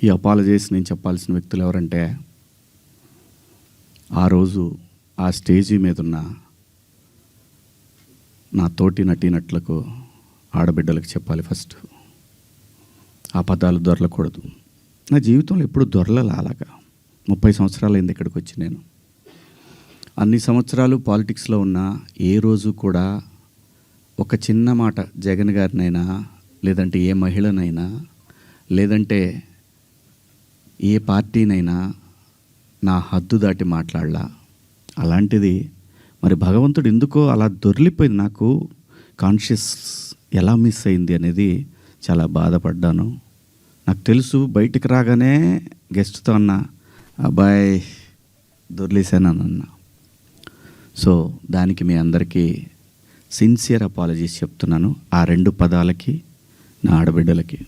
ఈ అపాలజీస్ నేను చెప్పాల్సిన వ్యక్తులు ఎవరంటే, ఆ రోజు ఆ స్టేజీ మీద ఉన్న నా తోటి నటీనటులకు, ఆడబిడ్డలకు చెప్పాలి ఫస్ట్. ఆ పదాలు దొరలకూడదు. నా జీవితంలో ఎప్పుడు దొరలలా అలాగా. 30 సంవత్సరాలైంది ఇక్కడికి వచ్చి నేను. అన్ని సంవత్సరాలు పాలిటిక్స్లో ఉన్న ఏ రోజు కూడా ఒక చిన్న మాట జగన్ గారినైనా, లేదంటే ఏ మహిళనైనా, లేదంటే ఏ పార్టీనైనా నా హద్దు దాటి మాట్లాడలా. అలాంటిది మరి భగవంతుడు ఎందుకో అలా దొర్లిపోయింది. నాకు కాన్షియస్ ఎలా మిస్ అయింది అనేది చాలా బాధపడ్డాను. నాకు తెలుసు బయటికి రాగానే గెస్ట్తో అన్న, అబ్బాయి దొర్లేసానన్న. సో దానికి మీ అందరికీ సిన్సియర్ అపాలజీస్ చెప్తున్నాను, ఆ 2 పదాలకి, నా ఆడబిడ్డలకి.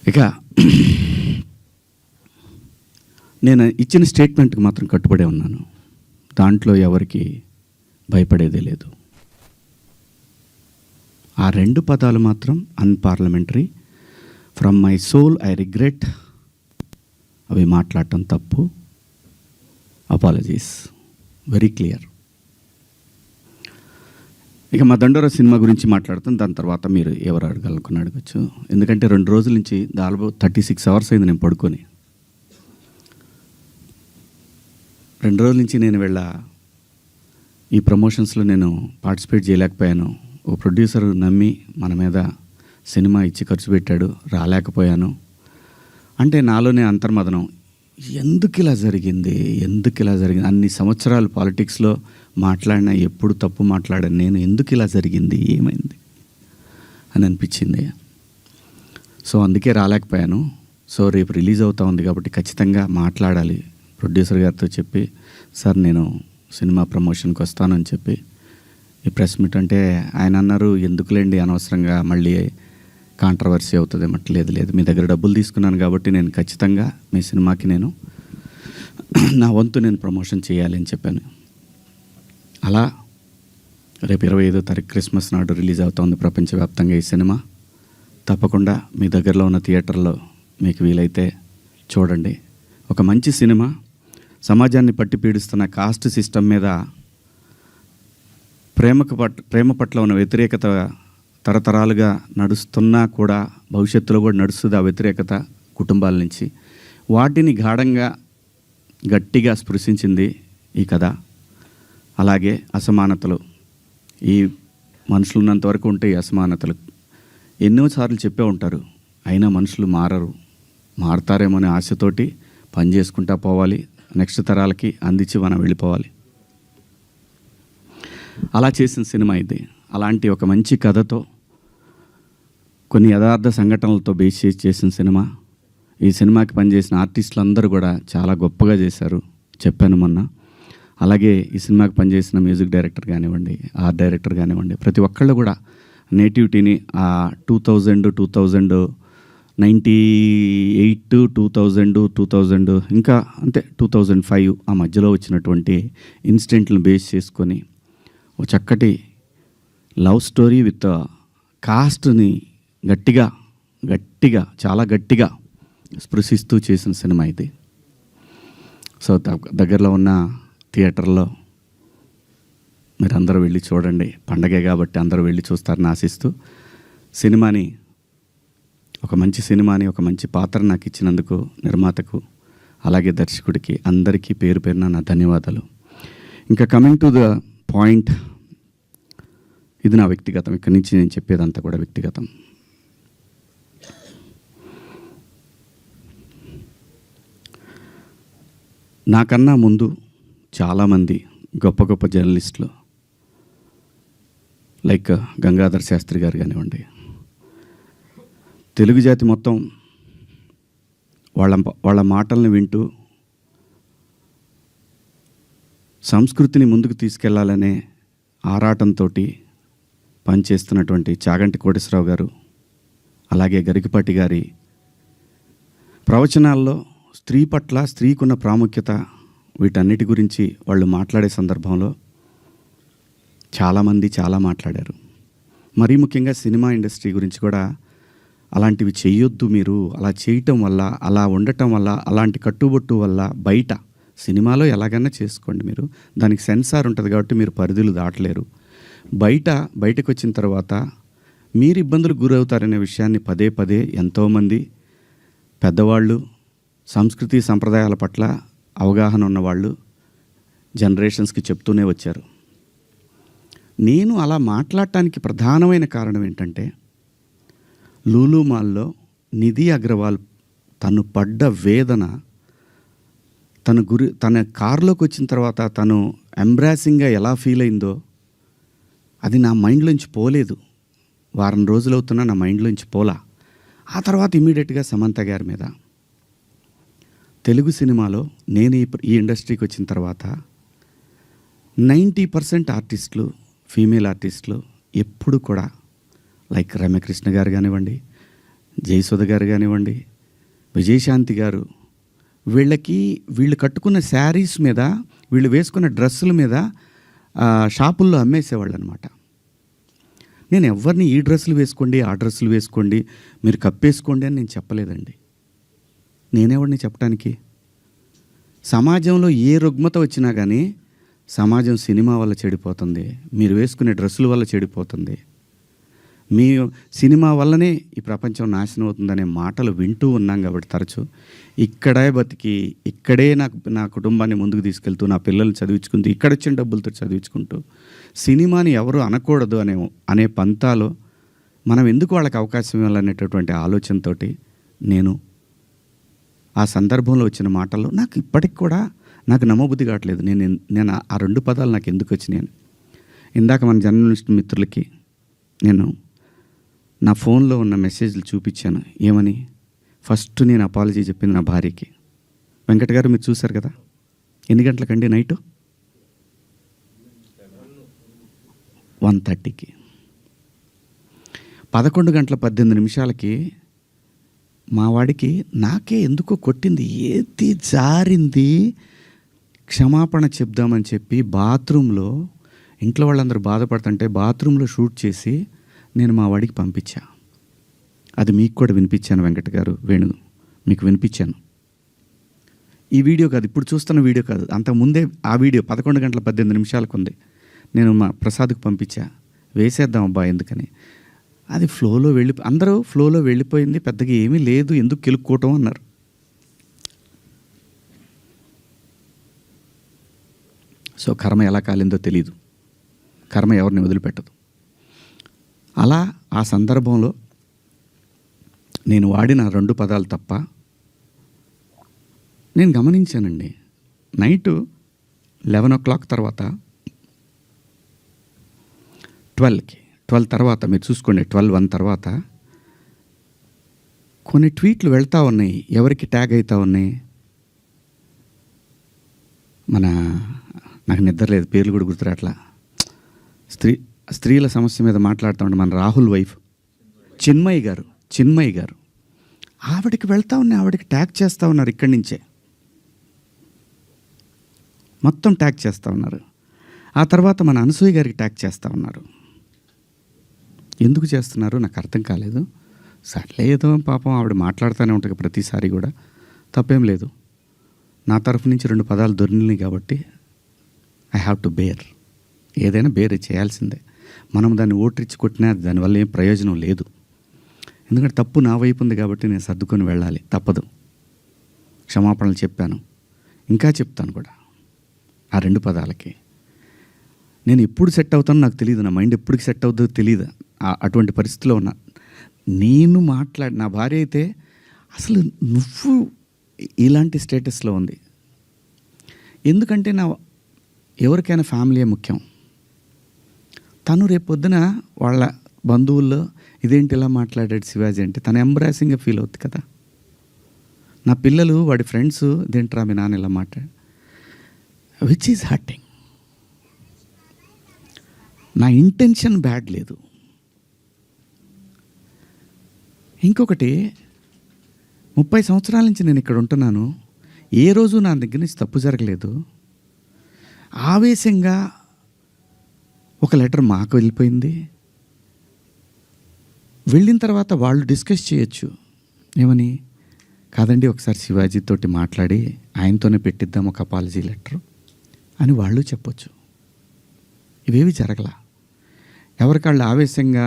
ఇక నేను ఇచ్చిన స్టేట్మెంట్కి మాత్రం కట్టుబడే ఉన్నాను. దాంట్లో ఎవరికి భయపడేదే లేదు. ఆ 2 పదాలు మాత్రం unparliamentary. From my soul I regret. అవి మాట్లాడటం తప్పు. Apologies very clear. ఇక మా దండోరా సినిమా గురించి మాట్లాడుతాను. దాని తర్వాత మీరు ఎవరు అడగాలనుకుని అడగచ్చు. ఎందుకంటే 2 రోజుల నుంచి దాదాపు 36 అవర్స్ అయింది నేను పడుకొని. 2 రోజుల నుంచి నేను ఈ ప్రమోషన్స్లో నేను పార్టిసిపేట్ చేయలేకపోయాను. ఓ ప్రొడ్యూసర్ నమ్మి మన మీద సినిమా ఇచ్చి ఖర్చు పెట్టాడు, రాలేకపోయాను. అంటే నాలోనే అంతర్మదనం, ఎందుకు ఇలా జరిగింది. అన్ని సంవత్సరాలు పాలిటిక్స్లో మాట్లాడినా ఎప్పుడు తప్పు మాట్లాడాను నేను, ఎందుకు ఇలా జరిగింది, ఏమైంది అని అనిపించింది. సో అందుకే రాలేకపోయాను. సో రేపు రిలీజ్ అవుతా ఉంది కాబట్టి ఖచ్చితంగా మాట్లాడాలి. ప్రొడ్యూసర్ గారితో చెప్పి, సార్ నేను సినిమా ప్రమోషన్కి వస్తానని చెప్పి ఈ ప్రెస్ మీట్ అంటే ఆయన అన్నారు, ఎందుకులేండి అనవసరంగా మళ్ళీ కాంట్రవర్సీ అవుతుంది. లేదు, మీ దగ్గర డబ్బులు తీసుకున్నాను కాబట్టి నేను ఖచ్చితంగా మీ సినిమాకి నేను నా వంతు నేను ప్రమోషన్ చేయాలి అని చెప్పాను. అలా రేపు 25వ తారీఖు క్రిస్మస్ నాడు రిలీజ్ అవుతుంది ప్రపంచవ్యాప్తంగా ఈ సినిమా. తప్పకుండా మీ దగ్గరలో ఉన్న థియేటర్లో మీకు వీలైతే చూడండి. ఒక మంచి సినిమా, సమాజాన్ని పట్టి పీడిస్తున్న కాస్ట్ సిస్టమ్ మీద ప్రేమ పట్ల ఉన్న వ్యతిరేకత తరతరాలుగా నడుస్తున్నా కూడా భవిష్యత్తులో కూడా నడుస్తుంది. ఆ వ్యతిరేకత కుటుంబాల నుంచి వాటిని గాఢంగా గట్టిగా స్పృశించింది ఈ కథ. అలాగే అసమానతలు, ఈ మనుషులు ఉన్నంతవరకు ఉంటే ఈ అసమానతలు ఎన్నోసార్లు చెప్పే ఉంటారు. అయినా మనుషులు మారతారేమో అనే ఆశతోటి పని చేసుకుంటా పోవాలి, నెక్స్ట్ తరాలకి అందించి మనం వెళ్ళిపోవాలి. అలా చేసిన సినిమా ఇది. అలాంటి ఒక మంచి కథతో, కొన్ని యథార్థ సంఘటనలతో బేస్ చేసిన సినిమా. ఈ సినిమాకి పనిచేసిన ఆర్టిస్టులు అందరూ కూడా చాలా గొప్పగా చేశారు, చెప్పాను మొన్న. అలాగే ఈ సినిమాకి పనిచేసిన మ్యూజిక్ డైరెక్టర్ కానివ్వండి, ఆర్ట్ డైరెక్టర్ కానివ్వండి, ప్రతి ఒక్కళ్ళు కూడా నేటివిటీని ఆ 1998, 2000 ఇంకా అంతే 2005 ఆ మధ్యలో వచ్చినటువంటి ఇన్సిడెంట్లను బేస్ చేసుకొని ఓ చక్కటి లవ్ స్టోరీ విత్ కాస్ట్ని గట్టిగా చాలా గట్టిగా స్పృశిస్తూ చేసిన సినిమా ఇది. సో దగ్గరలో ఉన్న థియేటర్లో మీరందరూ వెళ్ళి చూడండి. పండగే కాబట్టి అందరూ వెళ్ళి చూస్తారని ఆశిస్తూ, ఒక మంచి సినిమాని, ఒక మంచి పాత్ర నాకు ఇచ్చినందుకు నిర్మాతకు, అలాగే దర్శకుడికి అందరికీ పేరు పేరున నా ధన్యవాదాలు. ఇంకా కమింగ్ టు ద పాయింట్, ఇది నా వ్యక్తిగతం. ఇక్కడి నుంచి నేను చెప్పేదంతా కూడా వ్యక్తిగతం. నాకన్నా ముందు చాలామంది గొప్ప గొప్ప జర్నలిస్టులు లైక్ గంగాధర్ శాస్త్రి గారు కానివ్వండి, తెలుగు జాతి మొత్తం వాళ్ళ మాటల్ని వింటూ సంస్కృతిని ముందుకు తీసుకెళ్లాలనే ఆరాటంతో పనిచేస్తున్నటువంటి చాగంటి కోటేశ్వరరావు గారు, అలాగే గరికపాటి గారి ప్రవచనాల్లో స్త్రీ పట్ల, స్త్రీకున్న ప్రాముఖ్యత, వీటన్నిటి గురించి వాళ్ళు మాట్లాడే సందర్భంలో చాలామంది చాలా మాట్లాడారు. మరీ ముఖ్యంగా సినిమా ఇండస్ట్రీ గురించి కూడా అలాంటివి చెయ్యొద్దు మీరు. అలా చేయటం వల్ల, అలా ఉండటం వల్ల, అలాంటి కట్టుబొట్టు వల్ల బయట సినిమాలో ఎలాగైనా చేసుకోండి మీరు. దానికి సెన్సార్ ఉంటుంది కాబట్టి మీరు పరిధులు దాటలేరు. బయటకు వచ్చిన తర్వాత మీరు ఇబ్బందులకు గురవుతారనే విషయాన్ని పదే పదే ఎంతోమంది పెద్దవాళ్ళు, సంస్కృతి సంప్రదాయాల పట్ల అవగాహన ఉన్నవాళ్ళు జనరేషన్స్కి చెప్తూనే వచ్చారు. నేను అలా మాట్లాడటానికి ప్రధానమైన కారణం ఏంటంటే, లూలు మాల్లో నిధి అగర్వాల్ తను పడ్డ వేదన, తన కారులోకి వచ్చిన తర్వాత తను ఎంబ్రాసింగ్గా ఎలా ఫీల్ అయిందో అది నా మైండ్లోంచి పోలేదు. వారం రోజులు అవుతున్నా నా మైండ్లోంచి పోలా. ఆ తర్వాత ఇమీడియట్గా సమంత గారి మీద, తెలుగు సినిమాలో నేను ఈ ఇండస్ట్రీకి వచ్చిన తర్వాత 90% ఆర్టిస్టులు, ఫీమేల్ ఆర్టిస్టులు ఎప్పుడు కూడా లైక్ రమ్యకృష్ణ గారు కానివ్వండి, జయసుధ గారు కానివ్వండి, విజయశాంతి గారు, వీళ్ళు కట్టుకున్న శారీస్ మీద, వీళ్ళు వేసుకున్న డ్రెస్సుల మీద షాపుల్లో అమ్మేసేవాళ్ళు అనమాట. నేను ఎవరిని ఈ డ్రెస్సులు వేసుకోండి, ఆ డ్రెస్సులు వేసుకోండి, మీరు కప్పేసుకోండి అని నేను చెప్పలేదండి. నేనెవరిని చెప్పడానికి? సమాజంలో ఏ రుగ్మత వచ్చినా కానీ సమాజం సినిమా వల్ల చెడిపోతుంది, మీరు వేసుకునే డ్రెస్సుల వల్ల చెడిపోతుంది, మీ సినిమా వల్లనే ఈ ప్రపంచం నాశనం అవుతుందనే మాటలు వింటూ ఉన్నాం. కాబట్టి తరచూ ఇక్కడే బతికి, ఇక్కడే నా కుటుంబాన్ని ముందుకు తీసుకెళ్తూ, నా పిల్లల్ని చదివించుకుంటూ, ఇక్కడ వచ్చిన డబ్బులతో చదివించుకుంటూ, సినిమాని ఎవరు అనకూడదు అనే పంతాలో మనం ఎందుకు వాళ్ళకి అవకాశం ఇవ్వాలనేటటువంటి ఆలోచనతో నేను ఆ సందర్భంలో వచ్చిన మాటల్లో నాకు ఇప్పటికి కూడా నాకు నమ్మబుద్ధి కావట్లేదు. నేను ఆ 2 పదాలు నాకు ఎందుకు వచ్చినాయని. ఇందాక మన జర్నలిస్ట్ మిత్రులకి నేను నా ఫోన్లో ఉన్న మెసేజ్లు చూపించాను. ఏమని? ఫస్ట్ నేను అపాలజీ చెప్పింది నా భార్యకి. వెంకట గారు మీరు చూశారు కదా, ఎన్ని గంటలకండి? నైటు 1:30కి. 11:18 మా వాడికి నాకే ఎందుకో కొట్టింది, ఏది జారింది, క్షమాపణ చెప్దామని చెప్పి బాత్రూంలో, ఇంట్లో వాళ్ళందరూ బాధపడుతుంటే బాత్రూంలో షూట్ చేసి నేను మా వాడికి పంపించా. అది మీకు కూడా వినిపించాను వెంకట గారు, వేణు మీకు వినిపించాను. ఈ వీడియో కాదు, ఇప్పుడు చూస్తున్న వీడియో కాదు, అంతకుముందే ఆ వీడియో 11:18 ఉంది. నేను మా ప్రసాద్కి పంపించా, వేసేద్దాం అబ్బా ఎందుకని. అది అందరూ ఫ్లోలో వెళ్ళిపోయింది, పెద్దగా ఏమీ లేదు, ఎందుకు కెలుక్కోవటం అన్నారు. సో కర్మ ఎలా కాలిందో తెలీదు, కర్మ ఎవరిని వదిలిపెట్టదు. అలా ఆ సందర్భంలో నేను వాడిన 2 పదాలు తప్ప నేను గమనించానండి. నైటు 11 o'clock తర్వాత 12 తర్వాత మీరు చూసుకోండి, 12:01 తర్వాత కొన్ని ట్వీట్లు వెళ్తూ ఉన్నాయి. ఎవరికి ట్యాగ్ అవుతూ ఉన్నాయి? నాకు నిద్ర లేదు, పేర్లు కూడా గుర్తురాట్లా. స్త్రీల సమస్య మీద మాట్లాడుతూ ఉంటే మన రాహుల్ వైఫ్ చిన్మయి గారు ఆవిడకి వెళ్తూ ఉన్నాయి, ఆవిడకి ట్యాగ్ చేస్తూ ఉన్నారు. ఇక్కడి నుంచే మొత్తం ట్యాగ్ చేస్తూ ఉన్నారు. ఆ తర్వాత మన అనసూయ గారికి ట్యాగ్ చేస్తూ ఉన్నారు. ఎందుకు చేస్తున్నారు నాకు అర్థం కాలేదు. సర్లే ఏదో పాపం ఆవిడ మాట్లాడుతూనే ఉంటుంది ప్రతిసారి కూడా, తప్పేం లేదు. నా తరఫు నుంచి 2 పదాలు దొరికినాయి కాబట్టి ఐ హ్యావ్ టు బేర్. ఏదైనా బేర్ చేయాల్సిందే. మనం దాన్ని ఓట్రిచ్చి కొట్టినా దానివల్ల ఏం ప్రయోజనం లేదు. ఎందుకంటే తప్పు నా వైపు ఉంది కాబట్టి నేను సర్దుకొని వెళ్ళాలి, తప్పదు. క్షమాపణలు చెప్పాను, ఇంకా చెప్తాను కూడా. ఆ 2 పదాలకి నేను ఎప్పుడు సెట్ అవుతానో నాకు తెలియదు, నా మైండ్ ఎప్పటికి సెట్ అవుతుందో తెలియదు. అటువంటి పరిస్థితిలో ఉన్నా. నేను నా భార్య అయితే అసలు నువ్వు ఇలాంటి స్టేటస్లో ఉంది. ఎందుకంటే ఎవరికైనా ఫ్యామిలీయే ముఖ్యం. తను రేపొద్దున వాళ్ళ బంధువుల్లో ఇదేంటి ఇలా మాట్లాడాడు శివాజీ అంటే తను ఎంబ్రాసింగ్గా ఫీల్ అవుతుంది కదా. నా పిల్లలు వాడి ఫ్రెండ్స్ ఇదేంట్రా మీ నాన్న ఇలా మాట్లాడు, విచ్ ఈజ్ హర్టింగ్. నా ఇంటెన్షన్ బ్యాడ్ లేదు. ఇంకొకటి, 30 సంవత్సరాల నుంచి నేను ఇక్కడ ఉంటున్నాను, ఏ రోజు నా దగ్గర నుంచి తప్పు జరగలేదు. ఆవేశంగా ఒక లెటర్ మాకు వెళ్ళిపోయింది, వెళ్ళిన తర్వాత వాళ్ళు డిస్కస్ చేయొచ్చు. ఏమని? కాదండి, ఒకసారి శివాజీతోటి మాట్లాడి ఆయనతోనే పెట్టిద్దాం ఒక అపాలజీ లెటర్ అని వాళ్ళు చెప్పొచ్చు. ఇవేవి జరగల. ఎవరికాళ్ళు ఆవేశంగా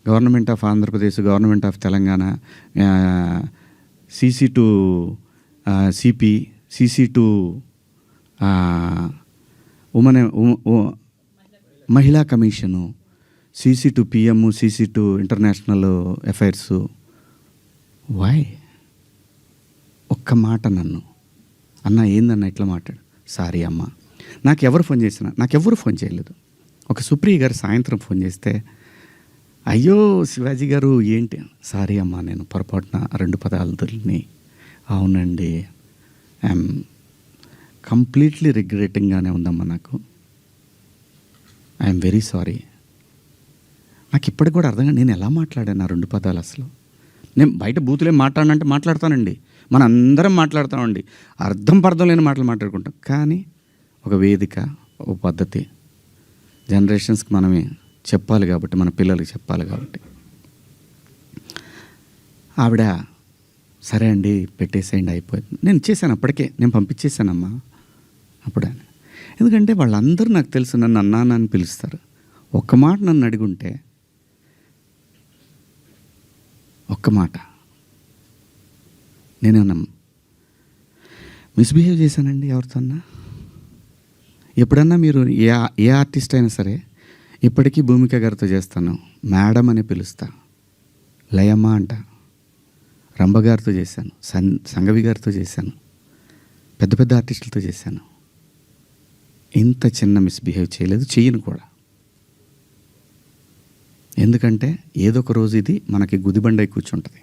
government of Andhra Pradesh, government of Telangana, CC to CP, CC to మహిళా commission, CC to PM, CC to international affairs. Why? ఒక్క మాట నన్ను అన్న ఏందన్న ఇట్లా మాట్లాడు. సారీ అమ్మ, నాకెవరు ఫోన్ చేయలేదు. ఒక సుప్రియ గారు సాయంత్రం ఫోన్ చేస్తే, అయ్యో శివాజీ గారు ఏంటి, సారీ అమ్మా నేను పొరపాటున 2 పదాలు దొరికినాయి. అవునండి, ఐఎమ్ కంప్లీట్లీ రిగ్రెటింగ్గానే ఉందమ్మా, ఐఎమ్ వెరీ సారీ. నాకు ఇప్పటికి కూడా అర్థంగా నేను ఎలా మాట్లాడాను ఆ 2 పదాలు. అసలు నేను బయట బూతులేం మాట్లాడనంటే మాట్లాడతానండి, మన అందరం మాట్లాడతామండి, అర్థం పర్థం లేని మాటలు మాట్లాడుకుంటాం. కానీ ఒక వేదిక, ఒక పద్ధతి, జనరేషన్స్కి మనమే చెప్పాలి కాబట్టి, మన పిల్లలకి చెప్పాలి కాబట్టి. ఆవిడ సరే అండి పెట్టేసేయండి అయిపోయింది. నేను ఇచ్చేసాను, అప్పటికే నేను పంపించేశానమ్మా అప్పుడే. ఎందుకంటే వాళ్ళందరూ నాకు తెలుసు, నన్ను అన్నాన అని పిలుస్తారు. ఒక్క మాట నన్ను అడిగుంటే, ఒక్క మాట నేనేమన్నా మిస్బిహేవ్ చేశానండి ఎవరితోన్నా? ఎప్పుడన్నా మీరు ఏ ఆర్టిస్ట్ అయినా సరే, ఇప్పటికీ భూమిక గారితో చేస్తాను, మేడం అని పిలుస్తా, లయమ్మ అంట. రంభ గారితో చేశాను, సంగవి గారితో చేశాను, పెద్ద పెద్ద ఆర్టిస్టులతో చేశాను. ఇంత చిన్న మిస్బిహేవ్ చేయలేదు, చెయ్యను కూడా. ఎందుకంటే ఏదో ఒక రోజు ఇది మనకి గుదిబండై కూర్చుంటుంది.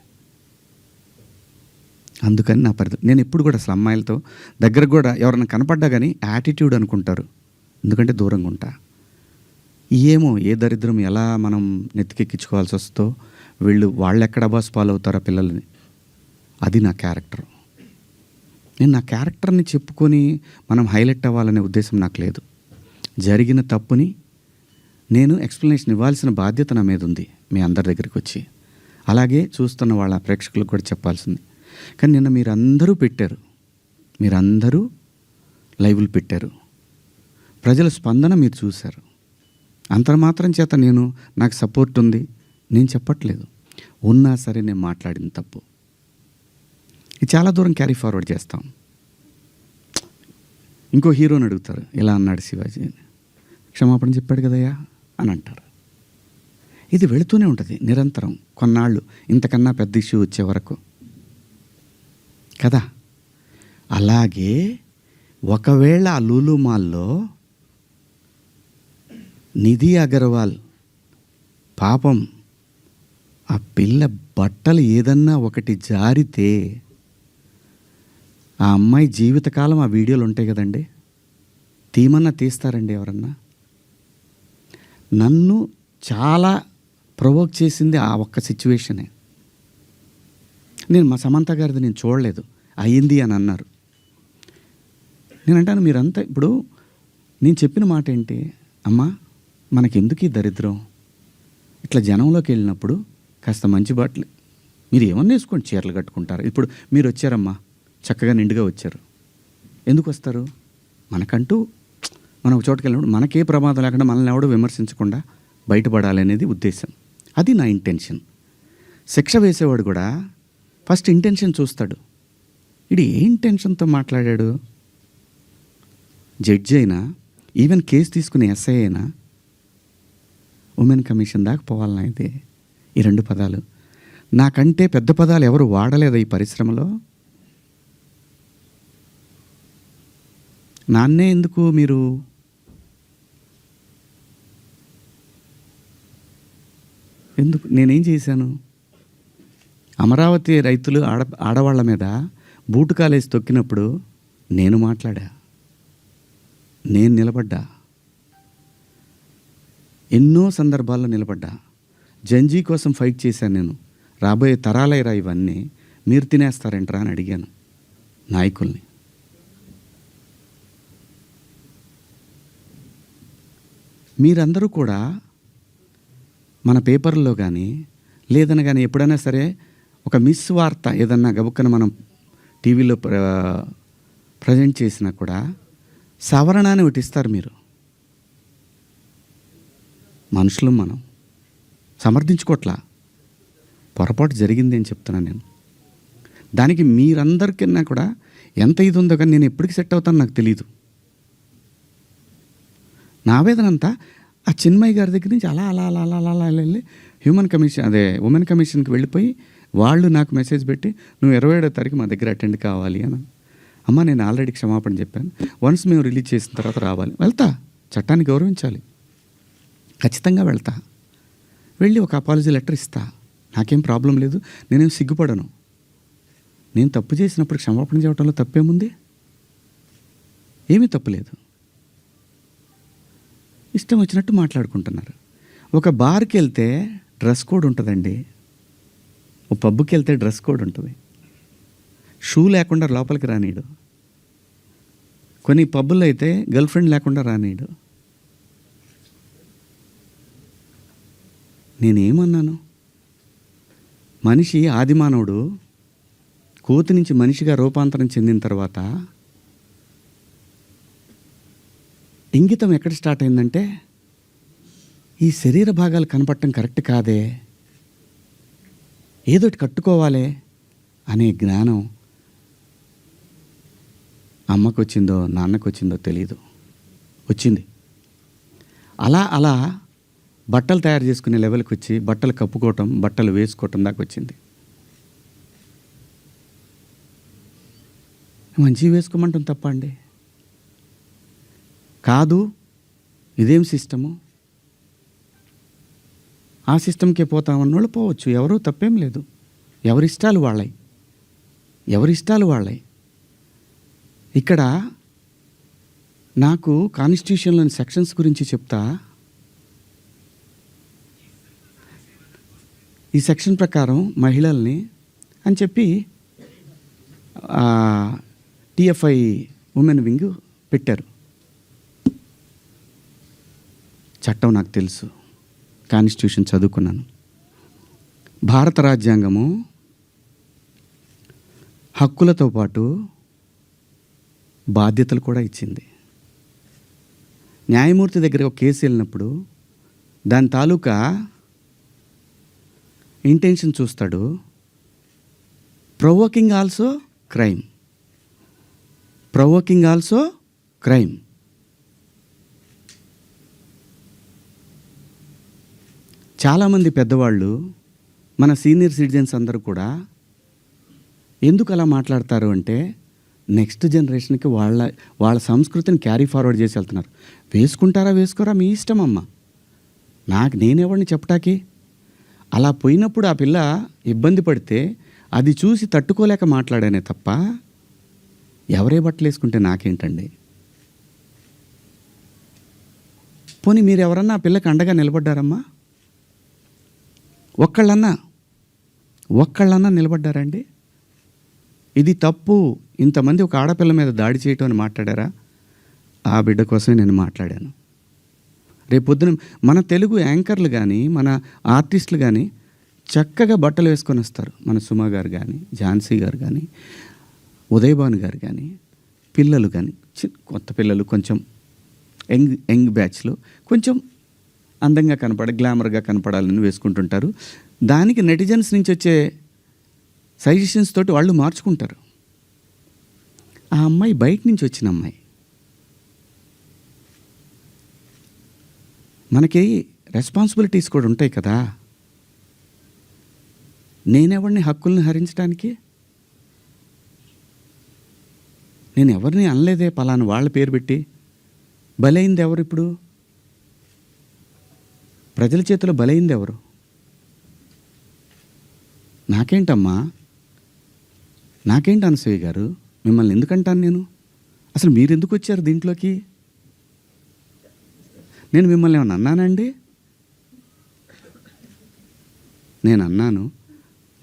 అందుకని నేను ఎప్పుడు కూడా అసలు అమ్మాయిలతో దగ్గర కూడా ఎవరైనా కనపడ్డా కానీ యాటిట్యూడ్ అనుకుంటారు, ఎందుకంటే దూరంగా ఉంటా. ఏమో ఏ దరిద్రం ఎలా మనం నెత్తికెక్కించుకోవాల్సి వస్తుందో, వాళ్ళు ఎక్కడ బాస్ ఫాలో అవుతారో పిల్లల్ని. అది నా క్యారెక్టర్. నేను నా క్యారెక్టర్ని చెప్పుకొని మనం హైలైట్ అవ్వాలనే ఉద్దేశం నాకు లేదు. జరిగిన తప్పుని నేను ఎక్స్ప్లెనేషన్ ఇవ్వాల్సిన బాధ్యత నా మీద ఉంది మీ అందరి దగ్గరికి వచ్చి. అలాగే చూస్తున్న వాళ్ళ ప్రేక్షకులకు కూడా చెప్పాల్సింది. కానీ నిన్న మీరందరూ లైవ్లు పెట్టారు, ప్రజల స్పందన మీరు చూశారు. అంతర్మాత్రం చేత నాకు సపోర్ట్ ఉంది నేను చెప్పట్లేదు. ఉన్నా సరే నేను మాట్లాడిన తప్పు ఇది చాలా దూరం క్యారీ ఫార్వర్డ్ చేస్తాం. ఇంకో హీరోని అడుగుతారు, ఇలా అన్నాడు శివాజీ, క్షమాపణ చెప్పాడు కదయ్యా అని అంటారు. ఇది వెళుతూనే ఉంటుంది నిరంతరం, కొన్నాళ్ళు ఇంతకన్నా పెద్ద ఇష్యూ వచ్చే వరకు కదా. అలాగే ఒకవేళ ఆ లూలు మాల్లో నిధి అగర్వాల్ పాపం ఆ పిల్ల బట్టలు ఏదన్నా ఒకటి జారితే ఆ అమ్మాయి జీవితకాలం ఆ వీడియోలు ఉంటాయి కదండి, తీమన్నా తీస్తారండి ఎవరన్నా? నన్ను చాలా ప్రొవోక్ చేసింది ఆ ఒక్క సిచ్యువేషనే. నేను మా సమంత గారిది నేను చూడలేదు, అయ్యింది అని అన్నారు. నేను అంటాను, మీరంతా ఇప్పుడు నేను చెప్పిన మాట ఏంటి, అమ్మా మనకెందుకు ఈ దరిద్రం? ఇట్లా జనంలోకి వెళ్ళినప్పుడు కాస్త మంచి బట్టలు మీరు ఏమన్నా వేసుకోండి, చీరలు కట్టుకుంటారు. ఇప్పుడు మీరు వచ్చారమ్మా, చక్కగా నిండుగా వచ్చారు. ఎందుకు వస్తారు? మనకంటూ మనం ఒక చోటుకి వెళ్ళినప్పుడు మనకే ప్రమాదం లేకుండా మనల్ని ఎవడో విమర్శించకుండా బయటపడాలి అనేది ఉద్దేశం. అది నా ఇంటెన్షన్. శిక్ష వేసేవాడు కూడా ఫస్ట్ ఇంటెన్షన్ చూస్తాడు. ఇది ఏ ఇంటెన్షన్తో మాట్లాడాడు? జడ్జి అయినా, ఈవెన్ కేసు తీసుకునే ఎస్ఐ అయినా ఉమెన్ కమిషన్ దాకా పోవాలన్నా అయితే ఈ 2 పదాలు నాకంటే పెద్ద పదాలు ఎవరు వాడలేదా ఈ పరిశ్రమలో? నాన్నే ఎందుకు మీరు నేనేం చేశాను? అమరావతి రైతులు ఆడవాళ్ళ మీద బూటు కాలేసి తొక్కినప్పుడు నేను మాట్లాడా, నేను నిలబడ్డా, ఎన్నో సందర్భాల్లో నిలబడ్డా. జంజీ కోసం ఫైట్ చేశాను నేను. రాబోయే తరాలైరా ఇవన్నీ, మీరు తినేస్తారేంట్రా అని అడిగాను నాయకుల్ని. మీరందరూ కూడా మన పేపర్లో కానీ లేదని కానీ ఎప్పుడైనా సరే ఒక మిస్ వార్త ఏదన్నా గబుక్కన మనం టీవీలో ప్రజెంట్ చేసినా కూడా సవరణ అని ఒకటి ఇస్తారు మీరు. మనుషులు మనం సమర్థించుకోవట్లా, పొరపాటు జరిగింది అని చెప్తున్నాను నేను. దానికి మీరందరికన్నా కూడా ఎంత ఇది ఉందో కానీ నేను ఎప్పటికి సెట్ అవుతానో నాకు తెలియదు. నా వేదన అంతా ఆ చిన్మయ్య గారి దగ్గర నుంచి అలా అలా అలా అలా అలా అలా వెళ్ళి ఉమెన్ కమిషన్కి వెళ్ళిపోయి వాళ్ళు నాకు మెసేజ్ పెట్టి నువ్వు 27వ తారీఖు మా దగ్గర అటెండ్ కావాలి అని. అమ్మ నేను ఆల్రెడీ క్షమాపణ చెప్పాను, వన్స్ మేము రిలీజ్ చేసిన తర్వాత రావాలి. వెళ్తా, చట్టాన్ని గౌరవించాలి, ఖచ్చితంగా వెళ్తా. వెళ్ళి ఒక అపాలజీ లెటర్ ఇస్తా, నాకేం ప్రాబ్లం లేదు, నేనేం సిగ్గుపడను. నేను తప్పు చేసినప్పుడు క్షమాపణ చెప్పడంలో తప్పేముంది? ఏమీ తప్పులేదు. ఇష్టం వచ్చినట్టు మాట్లాడుకుంటున్నారు. ఒక బార్కి వెళ్తే డ్రెస్ కోడ్ ఉంటుందండి, ఒక పబ్కి వెళ్తే డ్రెస్ కోడ్ ఉంటుంది. షూ లేకుండా లోపలికి రానీడు. కొన్ని పబ్బుల్లో అయితే గర్ల్ ఫ్రెండ్ లేకుండా రానీడు. నేనేమన్నాను? మనిషి ఆదిమానవుడు కోతి నుంచి మనిషిగా రూపాంతరం చెందిన తర్వాత ఇంగితం ఎక్కడ స్టార్ట్ అయిందంటే ఈ శరీర భాగాలు కనపడటం కరెక్ట్ కాదే, ఏదోటి కట్టుకోవాలి అనే జ్ఞానం అమ్మకు వచ్చిందో నాన్నకు వచ్చిందో తెలీదు, వచ్చింది. అలా అలా బట్టలు తయారు చేసుకునే లెవెల్కి వచ్చి బట్టలు కప్పుకోవటం, బట్టలు వేసుకోవటం దాకా వచ్చింది. మంచివి వేసుకోమంటాం తప్ప అండి? కాదు, ఇదేం సిస్టము, ఆ సిస్టమ్కే పోతామన్నోళ్ళు పోవచ్చు, ఎవరూ తప్పేం లేదు. ఎవరిష్టాలు వాళ్ళై. ఇక్కడ నాకు కాన్స్టిట్యూషన్లోని సెక్షన్స్ గురించి చెప్తా. ఈ సెక్షన్ ప్రకారం మహిళల్ని అని చెప్పి టిఎఫ్ఐ ఉమెన్ వింగ్ పెట్టారు. చట్టం నాకు తెలుసు, కాన్స్టిట్యూషన్ చదువుకున్నాను. భారత రాజ్యాంగము హక్కులతో పాటు బాధ్యతలు కూడా ఇచ్చింది. న్యాయమూర్తి దగ్గర ఒక కేసు వెళ్ళినప్పుడు దాని తాలూకా ఇంటెన్షన్ చూస్తాడు. Provoking also crime. చాలామంది పెద్దవాళ్ళు, మన సీనియర్ సిటిజన్స్ అందరూ కూడా ఎందుకు అలా మాట్లాడతారు అంటే నెక్స్ట్ జనరేషన్కి వాళ్ళ సంస్కృతిని క్యారీ ఫార్వర్డ్ చేసి వెళ్తున్నారు. వేసుకుంటారా వేసుకోరా మీ ఇష్టం అమ్మ, నేనెవరిని చెప్పటాకి. అలా పోయినప్పుడు ఆ పిల్ల ఇబ్బంది పడితే అది చూసి తట్టుకోలేక మాట్లాడానే తప్ప ఎవరే బట్టలు వేసుకుంటే నాకేంటండి. పోనీ మీరు ఎవరన్నా ఆ పిల్లకి అండగా నిలబడ్డారమ్మా? ఒక్కళ్ళన్నా నిలబడ్డారండి? ఇది తప్పు, ఇంతమంది ఒక ఆడపిల్ల మీద దాడి చేయటం అని మాట్లాడారా? ఆ బిడ్డ కోసమే నేను మాట్లాడాను. రేపొద్దున మన తెలుగు యాంకర్లు కానీ, మన ఆర్టిస్టులు కానీ చక్కగా బట్టలు వేసుకొని వస్తారు. మన సుమ గారు కానీ, ఝాన్సీ గారు కానీ, ఉదయభాను గారు కానీ, పిల్లలు కానీ, కొత్త పిల్లలు కొంచెం యంగ్ బ్యాచ్లో కొంచెం అందంగా గ్లామర్గా కనపడాలని వేసుకుంటుంటారు. దానికి నెటిజన్స్ నుంచి వచ్చే సజెషన్స్ తోటి వాళ్ళు మార్చుకుంటారు. ఆ అమ్మాయి బయట నుంచి వచ్చిన అమ్మాయి. మనకి రెస్పాన్సిబిలిటీస్ కూడా ఉంటాయి కదా. నేనెవరిని హక్కుల్ని హరించడానికి? నేను ఎవరిని అనలేదే పలానా వాళ్ళ పేరు పెట్టి. బలైంది ఎవరు? ఇప్పుడు ప్రజల చేతిలో బలైంది ఎవరు? నాకేంటమ్మా, నాకేంటి అనసూయ గారు, మిమ్మల్ని ఎందుకంటాను నేను? అసలు మీరు ఎందుకు వచ్చారు దీంట్లోకి? నేను మిమ్మల్ని ఏమన్నా అన్నానండి? నేను అన్నాను,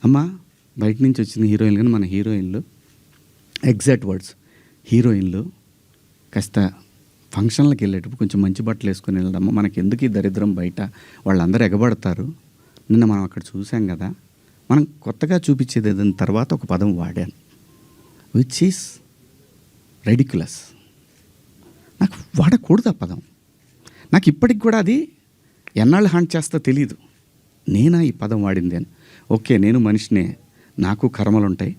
అమ్మా బయట నుంచి వచ్చిన హీరోయిన్లు కానీ మన హీరోయిన్లు, ఎగ్జాక్ట్ వర్డ్స్, హీరోయిన్లు కాస్త ఫంక్షన్లకు వెళ్ళేటప్పుడు కొంచెం మంచి బట్టలు వేసుకొని వెళ్ళడమ్మా, మనకి ఎందుకు ఈ దరిద్రం బయట, వాళ్ళందరూ ఎగబడతారు, నిన్న మనం అక్కడ చూసాం కదా, మనం కొత్తగా చూపించేది ఏదైనా తర్వాత ఒక పదం వాడాను, విచ్ ఈస్ రెడిక్యులస్. నాకు వాడకూడదు ఆ పదం. నాకు ఇప్పటికి కూడా అది ఎన్నాళ్ళు హాంట్ చేస్తా తెలీదు. నేనా ఈ పదం వాడింది అని. ఓకే, నేను మనిషినే, నాకు కర్మలు ఉంటాయి,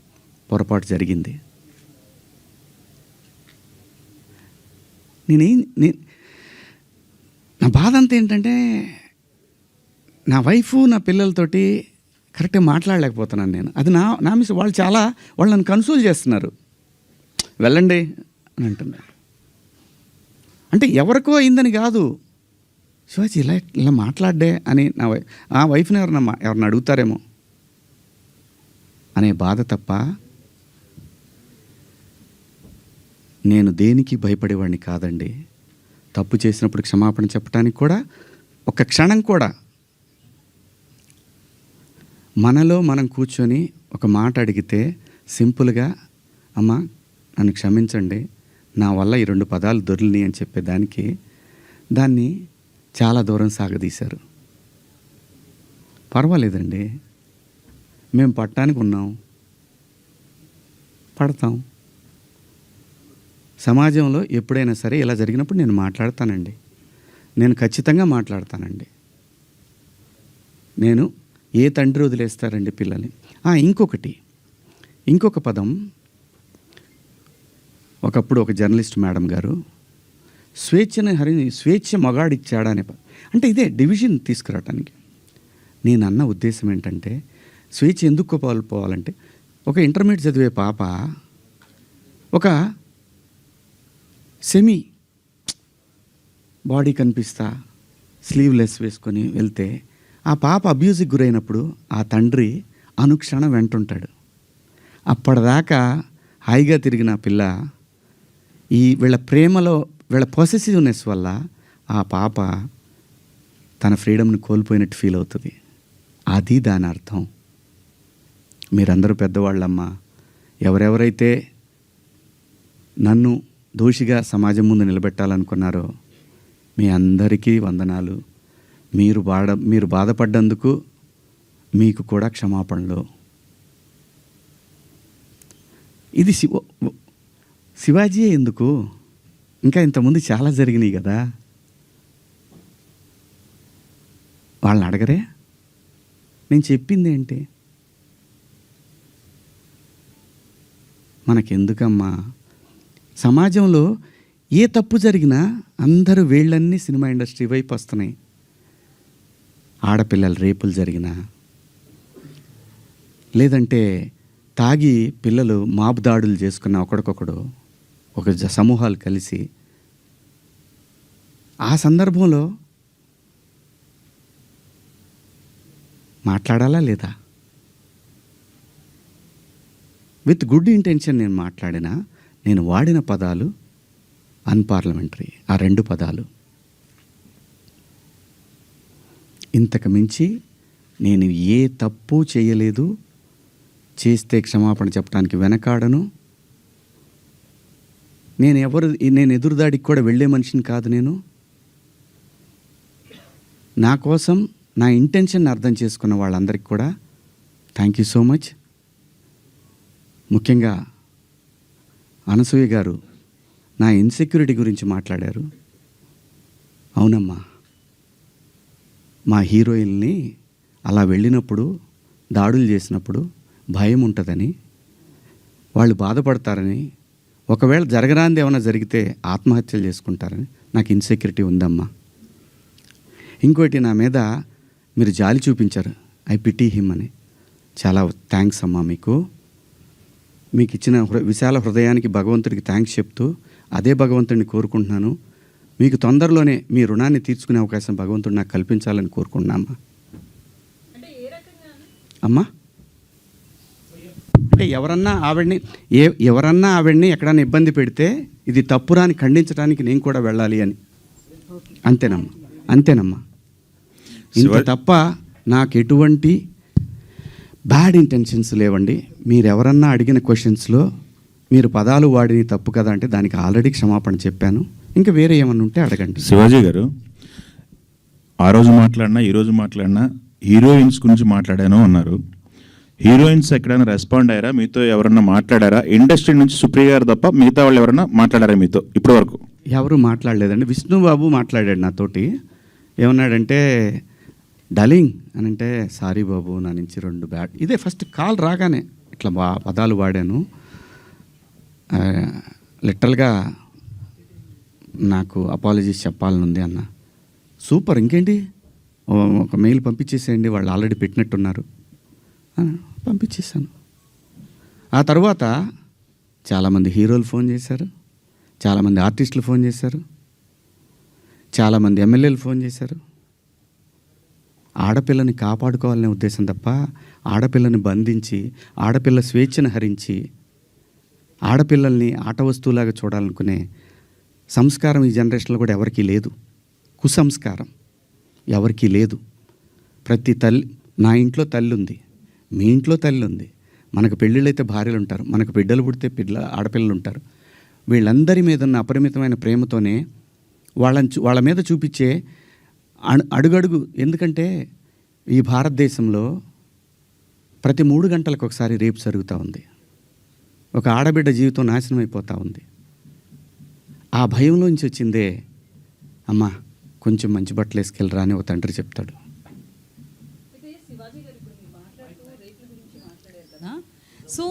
పొరపాటు జరిగింది. నా బాధ అంతా ఏంటంటే, నా వైఫ్ నా పిల్లలతోటి కరెక్ట్గా మాట్లాడలేకపోతున్నాను నేను. అది నా మిస్. వాళ్ళు నన్ను కన్సోల్ చేస్తున్నారు, వెళ్ళండి అని అంటున్నారు. అంటే ఎవరికో అయిందని కాదు, శివాజీ ఇలా మాట్లాడ్డే అని ఆ వైఫ్ని ఎవరన్నా అడుగుతారేమో అనే బాధ తప్ప నేను దేనికి భయపడేవాడిని కాదండి. తప్పు చేసినప్పుడు క్షమాపణ చెప్పడానికి కూడా ఒక క్షణం కూడా మనలో మనం కూర్చొని ఒక మాట అడిగితే సింపుల్గా, అమ్మ నన్ను క్షమించండి, నా వల్ల ఈ 2 పదాలు దొరికినాయి అని చెప్పేదానికి దాన్ని చాలా దూరం సాగదీశారు. పర్వాలేదండి, మేము పట్టడానికి ఉన్నాం, పడతాం. సమాజంలో ఎప్పుడైనా సరే ఇలా జరిగినప్పుడు నేను మాట్లాడతానండి, నేను ఖచ్చితంగా మాట్లాడతానండి. నేను ఏ తండ్రి వదిలేస్తారండి పిల్లల్ని? ఇంకొక పదం, ఒకప్పుడు ఒక జర్నలిస్ట్ మేడం గారు స్వేచ్ఛ మగాడిచ్చాడా అనే అంటే ఇదే డివిజన్ తీసుకురావటానికి. నేను అన్న ఉద్దేశం ఏంటంటే, స్వేచ్ఛ ఎందుకు కోల్పోవాలంటే, ఒక ఇంటర్మీడియట్ చదివే పాప ఒక సెమీ బాడీ కనిపిస్తా స్లీవ్లెస్ వేసుకొని వెళ్తే ఆ పాప అబ్యూజ్కి గురైనప్పుడు ఆ తండ్రి అనుక్షణం వెంటుంటాడు. అప్పటిదాకా హాయిగా తిరిగిన పిల్ల వీళ్ళ ప్రేమలో, వీళ్ళ పొసెసివ్నెస్ వల్ల ఆ పాప తన ఫ్రీడమ్ని కోల్పోయినట్టు ఫీల్ అవుతుంది. అది దాని అర్థం. మీరందరూ పెద్దవాళ్ళమ్మా, ఎవరెవరైతే నన్ను దోషిగా సమాజం ముందు నిలబెట్టాలనుకున్నారో మీ అందరికీ వందనాలు. మీరు బాధపడ్డందుకు మీకు కూడా క్షమాపణలు. ఇది శివాజీయే ఎందుకు, ఇంకా ఇంతకుముందు చాలా జరిగినాయి కదా. వాళ్ళని అడగరే? నేను చెప్పింది ఏంటి? మనకెందుకమ్మా? సమాజంలో ఏ తప్పు జరిగినా అందరూ వీళ్ళన్నీ సినిమా ఇండస్ట్రీ వైపు వస్తున్నాయి. ఆడపిల్లల రేపులు జరిగినా, లేదంటే తాగి పిల్లలు మాబు దాడులు చేసుకున్న ఒకడికొకడు ఒక సమూహాలు కలిసి, ఆ సందర్భంలో మాట్లాడాలా లేదా? విత్ గుడ్ ఇంటెన్షన్ నేను మాట్లాడినా, నేను వాడిన పదాలు అన్పార్లమెంటరీ. ఆ 2 పదాలు. ఇంతకు మించి నేను ఏ తప్పు చేయలేదు, చేస్తే క్షమాపణ చెప్పడానికి వెనకాడను. నేను ఎదురుదాడికి కూడా వెళ్ళే మనిషిని కాదు. నేను నా కోసం నా ఇంటెన్షన్ అర్థం చేసుకున్న వాళ్ళందరికీ కూడా థ్యాంక్ యూ సో మచ్. ముఖ్యంగా అనసూయ గారు నా ఇన్సెక్యూరిటీ గురించి మాట్లాడారు. అవునమ్మా, మా హీరోయిన్ని అలా వెళ్ళినప్పుడు, దాడులు చేసినప్పుడు భయం ఉంటుందని, వాళ్ళు బాధపడతారని, ఒకవేళ జరగరాంది ఏమైనా జరిగితే ఆత్మహత్యలు చేసుకుంటారని నాకు ఇన్సెక్యూరిటీ ఉందమ్మా. ఇంకోటి, నా మీద మీరు జాలి చూపించారు, ఐ పిటీ హిమ్ అని. చాలా థ్యాంక్స్ అమ్మా. మీకు ఇచ్చిన విశాల హృదయానికి భగవంతుడికి థ్యాంక్స్ చెప్తూ, అదే భగవంతుడిని కోరుకుంటున్నాను. మీకు తొందరలోనే మీ రుణాన్ని తీర్చుకునే అవకాశం భగవంతుడు నాకు కల్పించాలని కోరుకుంటున్నామ్మా. అమ్మా, అంటే ఎవరన్నా ఆవిడ్ని ఎక్కడన్నా ఇబ్బంది పెడితే ఇది తప్పురాని ఖండించడానికి నేను కూడా వెళ్ళాలి అని. అంతేనమ్మా. ఇంత తప్ప నాకు ఎటువంటి బ్యాడ్ ఇంటెన్షన్స్ లేవండి. మీరెవరన్నా అడిగిన క్వశ్చన్స్లో మీరు పదాలు వాడిని తప్పు కదా అంటే దానికి ఆల్రెడీ క్షమాపణ చెప్పాను. ఇంకా వేరే ఏమన్నా ఉంటే అడగండి. శివాజీ గారు, ఆ రోజు మాట్లాడినా ఈ రోజు మాట్లాడినా హీరోయిన్స్ గురించి మాట్లాడాను అన్నారు. హీరోయిన్స్ ఎక్కడైనా రెస్పాండ్ అయ్యారా, మీతో ఎవరన్నా మాట్లాడారా? ఇండస్ట్రీ నుంచి సుప్రియ గారు తప్ప మిగతా వాళ్ళు ఎవరైనా మాట్లాడారా మీతో ఇప్పటి వరకు? ఎవరు మాట్లాడలేదండి. విష్ణుబాబు మాట్లాడాడు నాతోటి. ఏమన్నాడంటే, డలింగ్ అని అంటే, సారీ బాబు నా నుంచి 2 బ్యాడ్. ఇదే ఫస్ట్ కాల్ రాగానే ఇట్లా పదాలు వాడాను. లిటరల్గా నాకు అపాలజీస్ చెప్పాలనుంది అన్న. సూపర్, ఇంకేంటి ఒక మెయిల్ పంపించేసేయండి, వాళ్ళు ఆల్రెడీ పెట్టినట్టున్నారు. పంపించేసాను. ఆ తర్వాత చాలామంది హీరోలు ఫోన్ చేశారు, చాలామంది ఆర్టిస్టులు ఫోన్ చేశారు, చాలామంది ఎమ్మెల్యేలు ఫోన్ చేశారు. ఆడపిల్లని కాపాడుకోవాలనే ఉద్దేశం తప్ప ఆడపిల్లని బంధించి ఆడపిల్ల స్వేచ్ఛను హరించి ఆడపిల్లల్ని ఆట వస్తువులాగా చూడాలనుకునే సంస్కారం ఈ జనరేషన్లో కూడా ఎవరికీ లేదు. కుసంస్కారం ఎవరికీ లేదు. ప్రతి తల్లి, నా ఇంట్లో తల్లి ఉంది, మీ ఇంట్లో తల్లి ఉంది, మనకు పెళ్ళిళ్ళు అయితే భార్యలు ఉంటారు, మనకు బిడ్డలు పుడితే ఆడపిల్లలు ఉంటారు. వీళ్ళందరి మీద ఉన్న అపరిమితమైన ప్రేమతోనే వాళ్ళ మీద చూపించే అడుగడుగు. ఎందుకంటే ఈ భారతదేశంలో ప్రతి 3 గంటలకు ఒకసారి రేపు జరుగుతూ ఉంది. ఒక ఆడబిడ్డ జీవితం నాశనం అయిపోతూ ఉంది. ఆ భయంలోంచి వచ్చిందే, అమ్మా కొంచెం మంచి బట్టలు వేసుకెళ్ళరా అని ఒక తండ్రి చెప్తాడు. సో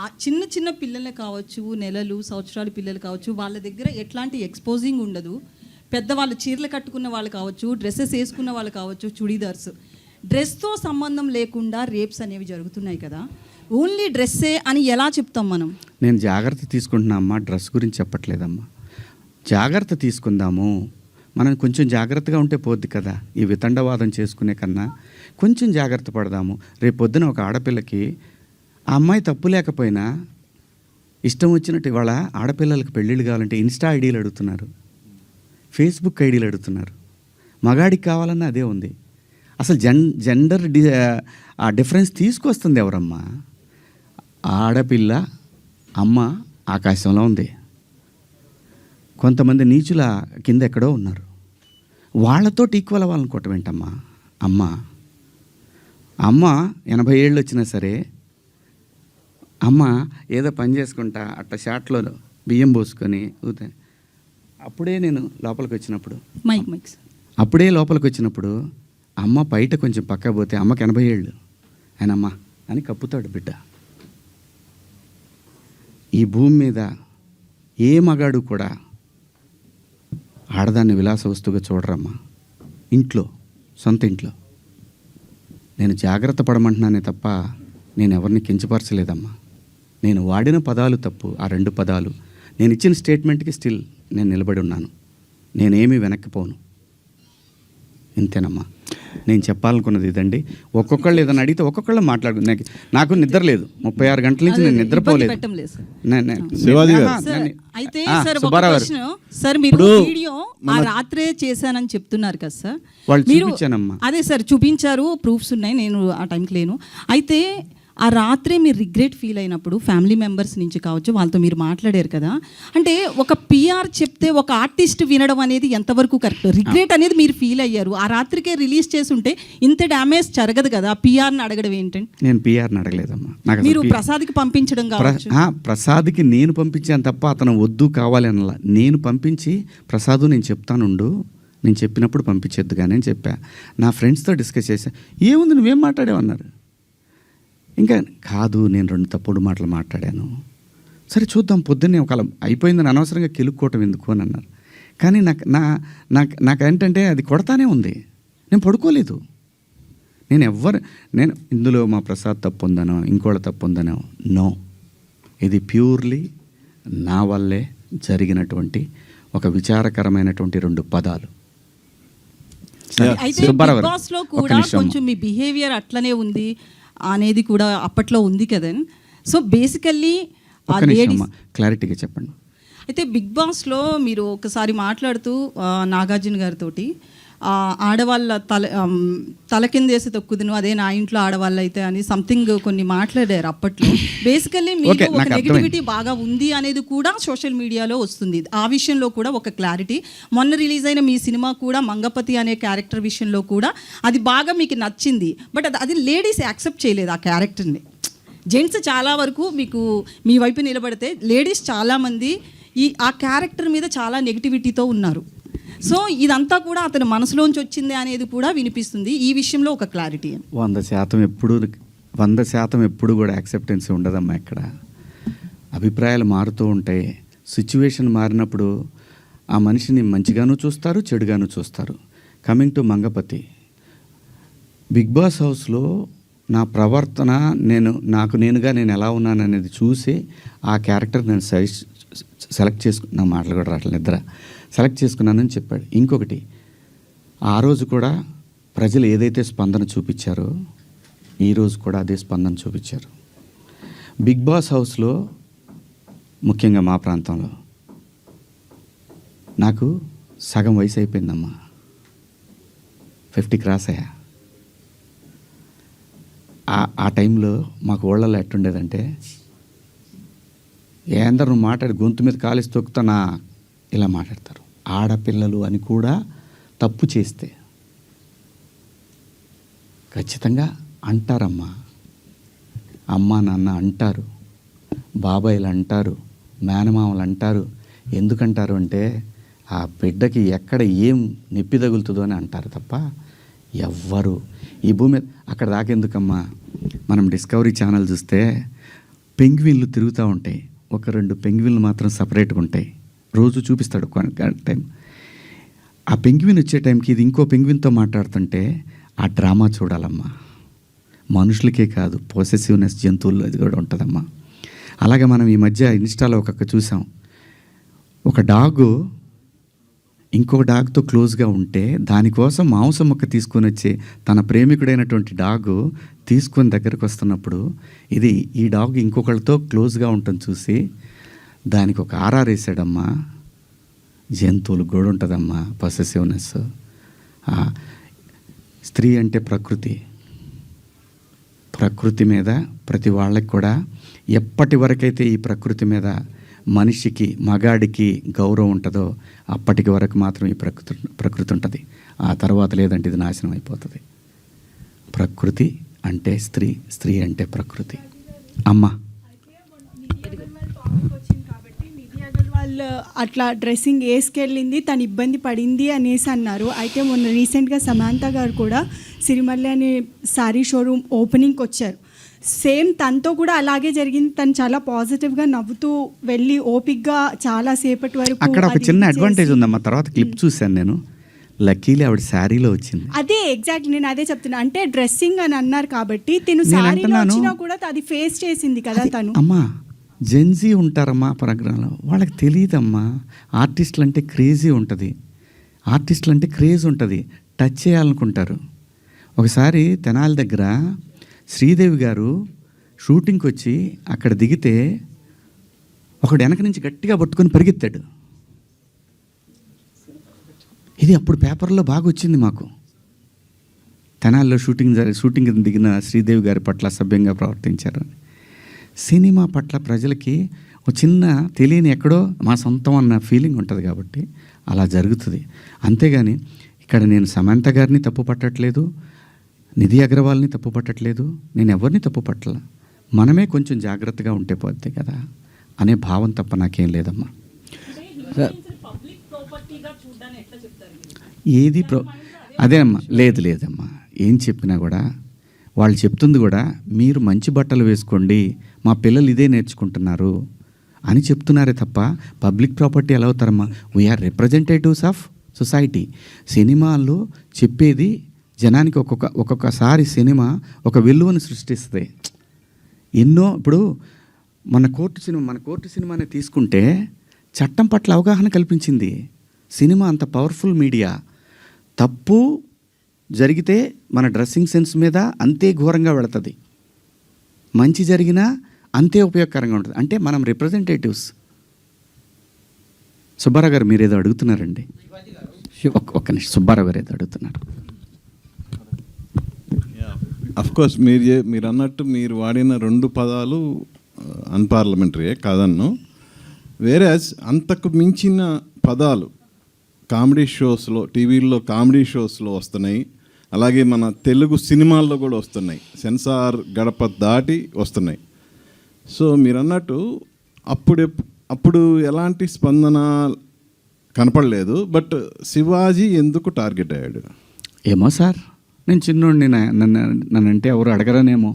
ఆ చిన్న చిన్న పిల్లలే కావచ్చు, నెలలు సంవత్సరాల పిల్లలు కావచ్చు, వాళ్ళ దగ్గర ఎట్లాంటి ఎక్స్పోజింగ్ ఉండదు. పెద్దవాళ్ళు చీరలు కట్టుకున్న వాళ్ళు కావచ్చు, డ్రెస్సెస్ వేసుకున్న వాళ్ళు కావచ్చు, చుడీదార్స్, డ్రెస్తో సంబంధం లేకుండా రేప్స్ అనేవి జరుగుతున్నాయి కదా. ఓన్లీ డ్రెస్సే అని ఎలా చెప్తాం మనం? నేను జాగ్రత్త తీసుకుంటున్నా అమ్మా, డ్రెస్ గురించి చెప్పట్లేదమ్మా. జాగ్రత్త తీసుకుందాము, మనం కొంచెం జాగ్రత్తగా ఉంటే పోద్ది కదా. ఈ వితండవాదం చేసుకునే కన్నా కొంచెం జాగ్రత్త పడదాము. రేపు పొద్దున ఒక ఆడపిల్లకి ఆ అమ్మాయి తప్పు లేకపోయినా ఇష్టం వచ్చినట్టు ఇవాళ ఆడపిల్లలకు పెళ్ళిళ్ళు కావాలంటే ఇన్స్టా ఐడీలు అడుగుతున్నారు, ఫేస్బుక్ ఐడీలు అడుగుతున్నారు. మగాడికి కావాలన్నా అదే ఉంది. అసలు జెండర్ ఆ డిఫరెన్స్ తీసుకొస్తుంది ఎవరమ్మా? ఆడపిల్ల అమ్మ ఆకాశంలో ఉంది, కొంతమంది నీచుల కింద ఎక్కడో ఉన్నారు. వాళ్ళతో ఈక్వల్ అవ్వాలనుకోవటం ఏంటమ్మా? అమ్మ 80 ఏళ్ళు వచ్చినా సరే అమ్మ ఏదో పని చేసుకుంటా అట్ట షాట్లో బియ్యం పోసుకొని అప్పుడే నేను లోపలికి వచ్చినప్పుడు అప్పుడే లోపలికి వచ్చినప్పుడు అమ్మ బయట కొంచెం పక్క పోతే అమ్మకి 80 ఏళ్ళు, ఆయన అమ్మ అని కప్పుతాడు బిడ్డ. ఈ భూమి మీద ఏ మగాడు కూడా ఆడదాన్ని విలాస వస్తువుగా చూడరమ్మా. ఇంట్లో, సొంత ఇంట్లో. నేను జాగ్రత్త పడమంటున్నానే తప్ప నేను ఎవరిని కించపరచలేదమ్మా. నేను వాడిన పదాలు తప్పు, ఆ 2 పదాలు. నేను ఇచ్చిన స్టేట్మెంట్కి స్టిల్ నేను నిలబడి ఉన్నాను. నేనేమీ వెనక్కిపోను. ఇంతేనమ్మా నేను చెప్పాలనుకున్నది. ఇదండి. ఒక్కొక్కళ్ళు ఏదైనా అడిగితే ఒక్కొక్కళ్ళు మాట్లాడు. నాకు నిద్ర లేదు, 36 గంటల నుంచి నేను నిద్రపోలేదు. సార్ మీరు వీడియో ఆ రాత్రే చేశానని చెప్తున్నారు కదా సార్. వాళ్ళు చూపించానమ్మా. అదే సార్ చూపించారు, ప్రూఫ్స్ ఉన్నాయి, నేను ఆ టైంకి లేను. అయితే ఆ రాత్రే మీరు రిగ్రెట్ ఫీల్ అయినప్పుడు ఫ్యామిలీ మెంబర్స్ నుంచి కావచ్చు, వాళ్ళతో మీరు మాట్లాడారు కదా. అంటే ఒక పిఆర్ చెప్తే ఒక ఆర్టిస్ట్ వినడం అనేది ఎంతవరకు కరెక్ట్? రిగ్రెట్ అనేది మీరు ఫీల్ అయ్యారు, ఆ రాత్రికే రిలీజ్ చేస్తుంటే ఇంత డ్యామేజ్ జరగదు కదా. పిఆర్ని అడగడం ఏంటంటే? నేను పిఆర్ని అడగలేదమ్మా. మీరు ప్రసాద్కి పంపించడం కావచ్చు. ప్రసాద్కి నేను పంపించాను తప్ప అతను వద్దు కావాలి అనలా. నేను పంపించి ప్రసాద్ నేను చెప్తానుండు, నేను చెప్పినప్పుడు పంపించేద్దు కానీ అని చెప్పా. నా ఫ్రెండ్స్తో డిస్కస్ చేశా. ఏముంది నువ్వేం మాట్లాడావన్నారు. ఇంకా కాదు, నేను 2 తప్పుడు మాటలు మాట్లాడాను. సరే చూద్దాం, పొద్దున్నే ఒక అయిపోయిందని అనవసరంగా కెలుక్కోవటం ఎందుకు అని అన్నారు. కానీ నాకేంటంటే అది కొడతానే ఉంది. నేను పడుకోలేదు. నేను ఇందులో మా ప్రసాద్ తప్పు ఉందనో ఇంకోళ్ళ తప్పు ఉందనో నో. ఇది ప్యూర్లీ నా వల్లే జరిగినటువంటి ఒక విచారకరమైనటువంటి 2 పదాలు. అయితే బిగ్ బాస్లో కూడా కొంచెం మీ బిహేవియర్ అట్లనే ఉంది అనేది కూడా అప్పట్లో ఉంది కదా. సో బేసికల్లీ క్లారిటీగా చెప్పండి. అయితే బిగ్ బాస్లో మీరు ఒకసారి మాట్లాడుతూ నాగార్జున గారితో ఆడవాళ్ళ తల కిందేసి తొక్కుదును అదే నా ఇంట్లో ఆడవాళ్ళు అయితే అని సంథింగ్ కొన్ని మాట్లాడారు అప్పట్లో. బేసికల్లీ మీకు Okay, ఒక నాకు నెగిటివిటీ బాగా ఉంది అనేది కూడా సోషల్ మీడియాలో వస్తుంది. ఆ విషయంలో కూడా ఒక క్లారిటీ. మొన్న రిలీజ్ అయిన మీ సినిమా కూడా మంగపతి అనే క్యారెక్టర్ విషయంలో కూడా అది బాగా మీకు నచ్చింది. బట్ అది లేడీస్ యాక్సెప్ట్ చేయలేదు ఆ క్యారెక్టర్ని. జెంట్స్ చాలా వరకు మీకు మీ వైపు నిలబడితే లేడీస్ చాలామంది ఆ క్యారెక్టర్ మీద చాలా నెగిటివిటీతో ఉన్నారు. సో ఇదంతా కూడా అతని మనసులోంచి వచ్చింది అనేది కూడా వినిపిస్తుంది. ఈ విషయంలో ఒక క్లారిటీ. 100% ఎప్పుడు కూడా యాక్సెప్టెన్సీ ఉండదమ్మా. ఇక్కడ అభిప్రాయాలు మారుతూ ఉంటాయి. సిచ్యువేషన్ మారినప్పుడు ఆ మనిషిని మంచిగాను చూస్తారు, చెడుగాను చూస్తారు. Coming to Mangapati, Bigg Boss హౌస్లో నా ప్రవర్తన నాకు నేనుగా నేను ఎలా ఉన్నాను అనేది చూసి ఆ క్యారెక్టర్ నేను సెలెక్ట్ చేసుకున్న మాటలు కూడా రావట్లేదు, నిద్ర సెలెక్ట్ చేసుకున్నానని చెప్పాడు. ఇంకొకటి, ఆ రోజు కూడా ప్రజలు ఏదైతే స్పందన చూపించారో ఈరోజు కూడా అదే స్పందన చూపించారు. బిగ్ బాస్ హౌస్లో ముఖ్యంగా మా ప్రాంతంలో నాకు సగం వయసు అయిపోయిందమ్మా, 50 క్రాస్ అయ్యా. ఆ టైంలో మాకు ఊళ్ళలో ఎట్టుండేదంటే, ఏందరు నువ్వు మాట్లాడి గొంతు మీద కాలేసి తొక్కుతానా ఇలా మాట్లాడతారు. ఆడపిల్లలు అని కూడా తప్పు చేస్తే ఖచ్చితంగా అంటారమ్మా. అమ్మ నాన్న అంటారు, బాబాయిలు అంటారు, మేనమామలు అంటారు. ఎందుకంటారు అంటే ఆ బిడ్డకి ఎక్కడ ఏం నొప్పి తగులుతుందో అని అంటారు తప్ప ఎవ్వరు ఈ భూమి మీద అక్కడ దాకెందుకమ్మా. మనం డిస్కవరీ ఛానల్ చూస్తే పెంగ్విన్లు తిరుగుతూ ఉంటాయి, 1-2 పెంగ్విన్లు మాత్రం సపరేట్గా ఉంటాయి. రోజు చూపిస్తాడు టైం. ఆ పెంగ్విన్ వచ్చే టైంకి ఇది ఇంకో పెంగ్విన్తో మాట్లాడుతుంటే ఆ డ్రామా చూడాలమ్మా. మనుషులకే కాదు, పొసెసివ్నెస్ జంతువుల్లో అది కూడా ఉంటుందమ్మా. అలాగే మనం ఈ మధ్య ఇన్స్టాలో చూసాం, ఒక డాగు ఇంకొక డాగ్తో క్లోజ్గా ఉంటే దానికోసం మాంసం ముక్క తీసుకొని వచ్చి తన ప్రేమికుడైనటువంటి డాగు తీసుకొని దగ్గరకు వస్తున్నప్పుడు ఈ డాగ్ ఇంకొకళ్ళతో క్లోజ్గా ఉంటుంది చూసి దానికి ఒక ఆర్ఆర్ వేసాడమ్మా. జంతువులు కూడా ఉంటుందమ్మా పొసెసివ్నెస్. స్త్రీ అంటే ప్రకృతి మీద ప్రతి వాళ్ళకి కూడా ఎప్పటి వరకైతే ఈ ప్రకృతి మీద మనిషికి మగాడికి గౌరవం ఉంటుందో అప్పటికి వరకు మాత్రం ఈ ప్రకృతి ఉంటుంది. ఆ తర్వాత లేదంటే ఇది నాశనం అయిపోతుంది. ప్రకృతి అంటే స్త్రీ అంటే ప్రకృతి. అమ్మ వాళ్ళు అట్లా డ్రెస్సింగ్ వేసుకెళ్ళింది, తను ఇబ్బంది పడింది అనేసి అన్నారు. అయితే మొన్న రీసెంట్గా సమాంత గారు కూడా సిరిమల్లి అనే శారీ షోరూమ్ ఓపెనింగ్కి వచ్చారు. సేమ్ తనతో కూడా అలాగే జరిగింది. తను చాలా పాజిటివ్గా నవ్వుతూ వెళ్ళి ఓపిక్గా చాలా సేపటి వరకు అక్కడ ఒక చిన్న అడ్వాంటేజ్ ఉందమ్మా. తర్వాత క్లిప్ చూశాను నేను, లక్కీలీ ఆవిడ శారీలో వచ్చింది. అదే ఎగ్జాక్ట్లీ నేను అదే చెప్తున్నా. అంటే డ్రెస్సింగ్ అని అన్నారు కాబట్టి తిను శారీలో వచ్చినా కూడా అది ఫేస్ చేసింది కదా తను. అమ్మా జెన్జీ ఉంటారమ్మా ప్రోగ్రాంలో, వాళ్ళకి తెలియదమ్మా. ఆర్టిస్టులు అంటే క్రేజీ ఉంటుంది, క్రేజ్ ఉంటుంది, టచ్ చేయాలనుకుంటారు. ఒకసారి తెనాలి దగ్గర శ్రీదేవి గారు షూటింగ్కి వచ్చి అక్కడ దిగితే ఒకడు వెనక నుంచి గట్టిగా పట్టుకొని పరిగెత్తాడు. ఇది అప్పుడు పేపర్లో బాగా వచ్చింది మాకు. తెనాలిలో షూటింగ్ దిగిన శ్రీదేవి గారి పట్ల అసభ్యంగా ప్రవర్తించారు. సినిమా పట్ల ప్రజలకి ఒక చిన్న తెలియని ఎక్కడో మా సొంతం అన్న ఫీలింగ్ ఉంటుంది కాబట్టి అలా జరుగుతుంది. అంతేగాని ఇక్కడ నేను సమంత గారిని తప్పు పట్టట్లేదు, నిధి అగర్వాల్ని తప్పు పట్టట్లేదు, నేను ఎవరిని తప్పు పట్టల. మనమే కొంచెం జాగ్రత్తగా ఉంటే పోద్ది కదా అనే భావం తప్ప నాకేం లేదమ్మా. అదే అమ్మా, లేదమ్మా. ఏం చెప్పినా కూడా వాళ్ళు చెప్తుంది కూడా మీరు మంచి బట్టలు వేసుకోండి, మా పిల్లలు ఇదే నేర్చుకుంటున్నారు అని చెప్తున్నారే తప్ప పబ్లిక్ ప్రాపర్టీ ఎలా అవుతారమ్మా? We're representatives of society. సినిమాల్లో చెప్పేది జనానికి ఒక్కొక్కసారి సినిమా ఒక విలువను సృష్టిస్తుంది. ఇప్పుడు మన కోర్టు సినిమాని తీసుకుంటే చట్టం పట్ల అవగాహన కల్పించింది. సినిమా అంత పవర్ఫుల్ మీడియా. తప్పు జరిగితే మన డ్రెస్సింగ్ సెన్స్ మీద అంతే ఘోరంగా వెళుతుంది, మంచి జరిగినా అంతే ఉపయోగకరంగా ఉంటుంది. అంటే మనం రిప్రజెంటేటివ్స్. సుబ్బారావు గారు మీరు ఏదో అడుగుతున్నారండి. ఒక్క నిమిషం, సుబ్బారావు గారు ఏదో అడుగుతున్నారు. కోర్స్ మీరు అన్నట్టు మీరు వాడిన 2 పదాలు అన్పార్లమెంటరీయే కాదన్ను. వేరే అంతకు మించిన పదాలు కామెడీ షోస్లో, టీవీల్లో కామెడీ షోస్లో వస్తున్నాయి, అలాగే మన తెలుగు సినిమాల్లో కూడా వస్తున్నాయి, సెన్సార్ గడప దాటి వస్తున్నాయి. సో మీరు అన్నట్టు అప్పుడు ఎలాంటి స్పందన కనపడలేదు. బట్ శివాజీ ఎందుకు టార్గెట్ అయ్యాడు? ఏమో సార్, నేను చిన్నోడిని, నన్నంటే ఎవరు అడగరనేమో.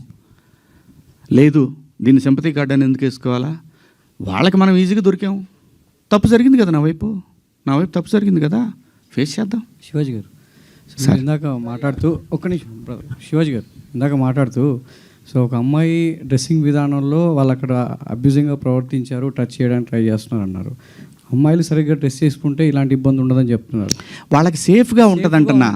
లేదు, దీన్ని సింపతి కార్డ్ అని ఎందుకు వేసుకోవాలా? వాళ్ళకి మనం ఈజీగా దొరికాము. తప్పు జరిగింది కదా నా వైపు తప్పు జరిగింది కదా, ఫేస్ చేద్దాం. శివాజీ గారు ఇందాక మాట్లాడుతూ ఒక్క నిమిషం బ్రదర్, శివాజీ గారు ఇందాక మాట్లాడుతూ సో ఒక అమ్మాయి డ్రెస్సింగ్ విధానంలో వాళ్ళు అక్కడ అబ్యూజింగ్గా ప్రవర్తించారు, టచ్ చేయడానికి ట్రై చేస్తున్నారు అన్నారు. అమ్మాయిలు సరిగ్గా డ్రెస్ చేసుకుంటే ఇలాంటి ఇబ్బంది ఉండదని చెప్తున్నారు. వాళ్ళకి సేఫ్గా ఉంటుంది అంటున్నా.